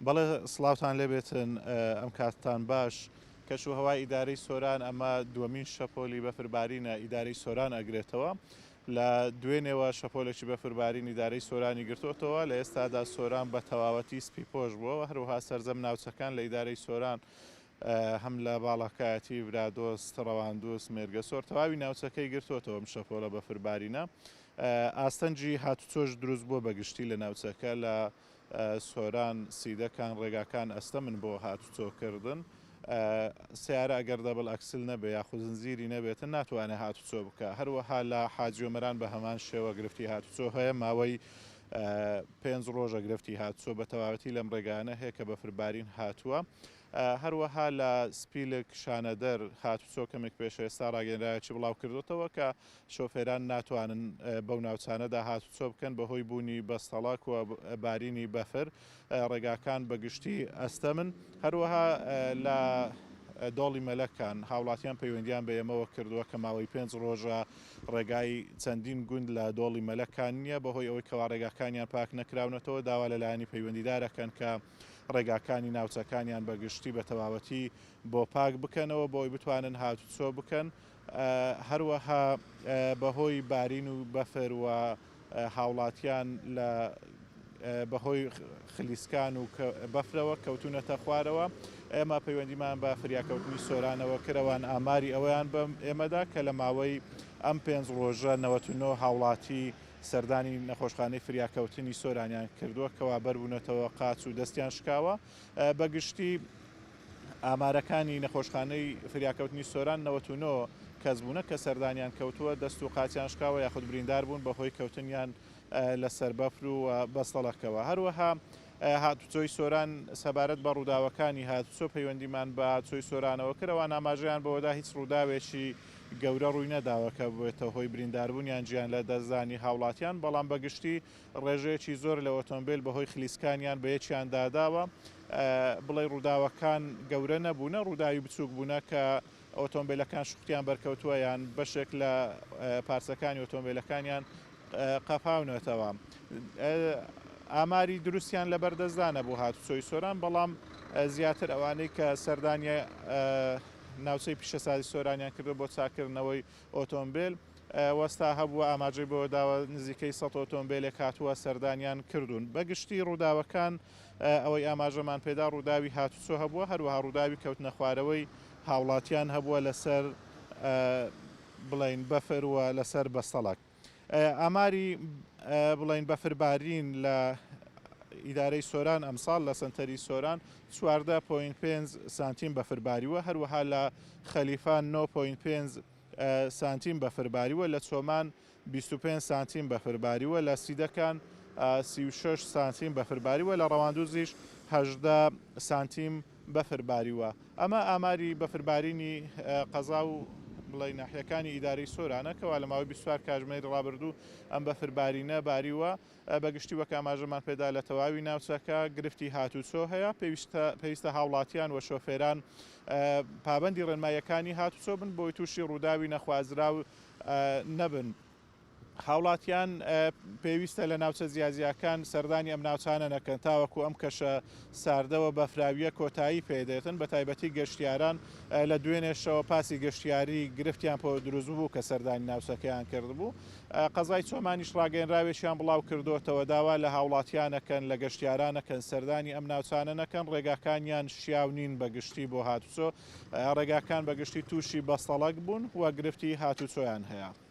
بەڵێ سڵاوتان لێبێتن ئەم کاتتان باش کەشوهەوای ئیدارەی سۆران ئەمە دووەمین شەپۆلی بەفربارینە ئیدارەی سۆران ئەگرێتەوە لە دوێنێەوە شەپۆلێکی بەفربارین ئیدارەی سۆرانی گرتوتەوە لە ئێستادا سۆران بە تەواوەتی سپی پۆش بووەوە هەروەها سەرجەم ناوچەکان لە ئیدارەی سۆران هەم لە باڵەکایەتی برادۆست ڕەواندوست مێرگە سۆر تەواوی ناوچەکەی گرتوتەوە ئەم شەپۆلە بەفربارینە ئاستەنجی هاتوچۆش دروست بووە بەگشتی لە ناوچەکە لە سۆران سیدەکان ڕێگاکان ئەستەمن بۆ هاتوچۆکردن سیارە ئەگەر دەبڵ ئەکسل نەبێ یاخود زنجیری نەبێتن ناتوانێت هاتوچۆ بکە هەروەها لە حاجیۆمەران بە هەمان شێوە گرفتی هاتوچۆ هەیە ماوەی 5 ڕۆژە گرفتی هاتوچۆ بە تەواوەتی لەم ڕێگانە هەیە کە بەفربارین هاتووە هەروەها لە سپیلک شانەدەر هاتوچۆ کەمێک پێش ئێستا ڕاگەنرایەکی بڵاو کردوتەوە کە شۆفێران ناتوانن بەو ناوچانەدا هاتوچۆ بکەن بەهۆی بوونی بەستەڵاک و بارینی بەفر ڕێگاکان بەگشتی ئەستەمن هەروەها لە دۆڵی مەلەکان هاوڵاتیان پەیوەندیان بە ئێمەوە کردووە کە ماوەی 5 ڕۆژە ڕێگای چەندین گوند لە دۆڵی مەلەکان نییە بەهۆی ئەوەی کەوا ڕێگاکانیان پاک نەکراونەتەوە داوا لەلایەنی پەیوەندیدارەکەن کە ڕێگاکانی ناوچەکانیان بەگشتی بە تەواوەتی بۆ پاک بکەنەوە بۆی بتوانن هاتوچۆ بکەن هەروەها بەهۆی بارین و بەفر و هاوڵاتیان لە بەهۆی خلیسکان و بەفرەوە کەوتونەتە خوارەوە ئێمە پەیوەندیمان بە فریاکەوتنی سۆرانەوە کرەوان ئاماری ئەوەیان بەم ئێمەدا کە لە ماوەی ئەم 5 ڕۆژە 99 هاوڵاتی سەردانی نەخۆشخانەی فریاکەوتنی سۆرانیان کردووە کەوا بەربوونەتەوە قاچ و دەستیان شکاوە بەگشتی ئامارەکانی نەخۆشخانەی فریاکەوتنی سۆران 99 کەس بوونە کە سەردانیان کەوتووە دەست و قاچیان شکاوە یاخود بریندار بوون بەهۆی کەوتنیان لەسەر بەفر و بەستەڵەکەوە هەروەها هاتوچۆی سۆران سەبارەت بە ڕووداوەکانی هاتوچۆ پەیوەندیمان بە هاتوچۆی سۆرانەوە کردەوە ئاماژەیان بەوەدا هیچ ڕووداوێکی گەورە ڕووی نەداوە کە بێتە هۆی برینداربوونیان گیان لە دەستدانی هاوڵاتیان بەڵام بەگشتی ڕێژەیەکی زۆر لە ئۆتۆمبیل بەهۆی خلیسکانیان بە یەکیان داداوە بڵێ ڕووداوەکان گەورە نەبوونە ڕووداوی بچووک بوونە کە ئۆتۆمبیلەکان شوختیان بەرکەوتووە یان بەشێک لە پارچەکانی ئۆتۆمبیلەکانیان قەپاونەتەوە ئاماری دروستیان لە بەردەستدانە بۆ هاتوچۆی سۆران بەڵام زیاتر ئەوانەی کە سەردانی ناوچەی پیشەسازی سۆرانیان کردو بۆ چاکردنەوەی ئۆتۆمبیل وەستا هەبووە ئاماژەی بۆ داوە نزیکەی 100 ئۆتۆمبیلێک هاتووە سەردانیان کردوون بەگشتی ڕووداوەکان ئەوەی ئاماژەمان پێدا ڕووداوی هاتوچۆ هەبووە هەروەها ڕووداوی کەوتنە خوارەوەی هاوڵاتیان هەبووە لەسەر بڵین بەفر وە لەسەر بەستەڵک ئاماری بڵین بەفربارین لە ئیدارەی سۆران ئەمساڵ لە سنتەری سۆران 14.5 سانتیم بەفرباریوە هەروەها لە خەلیفان 9.5 سانتیم بەفرباریوە لە چۆمان 25 سانتیم بەفرباریوە لە سیدەکان 36 سانتیم بەفرباریوە لە ڕەواندوزیش 18 سانتیم بەفرباریوە ئەمە ئاماری بەفربارینی قەزا و بڵێ ناحیەکانی ئیدارەی سۆرانە کەوا لە ماوەی 24 کاتژمێری ڕابردوو ئەم بەفربارینە باریوە بەگشتی وەک ئاماژەمان پێدا لە تەواوی ناوچەکە گرفتی هاتوچۆ هەیە پێویستە هاوڵاتیان و شۆفێران پابەندی ڕێنماییەکانی هاتوچۆ بن بۆی تووشی ڕووداوی نەخوازراو نەبن هاوڵاتیان پێویستە لە ناوچە زیازیەکان سەردانی ئەم ناوچانە نەکەن تاوەکو ئەم کەشە ساردەوە بەفراویە کۆتایی پێدێتن بە تایبەتی گەشتیاران لە دوێنێشەوە پاسی گەشتیاری گرفتیان بۆ دروست بوو کە سەردانی ناوچەکەیان کردبوو قەزای چۆمانیش ڕاگەنراوێکیان بڵاو کردوتەوە داوا لە هاوڵاتیانەکەن لە گەشتیارانەکەن سەردانی ئەم ناوچانە نەکەن ڕێگاکانیان شیاو نین بەگشتی بۆ هاتوچۆ ڕێگاکان بەگشتی تووشی بەستەڵک بوون و گرفتی هاتوچۆیان هەیە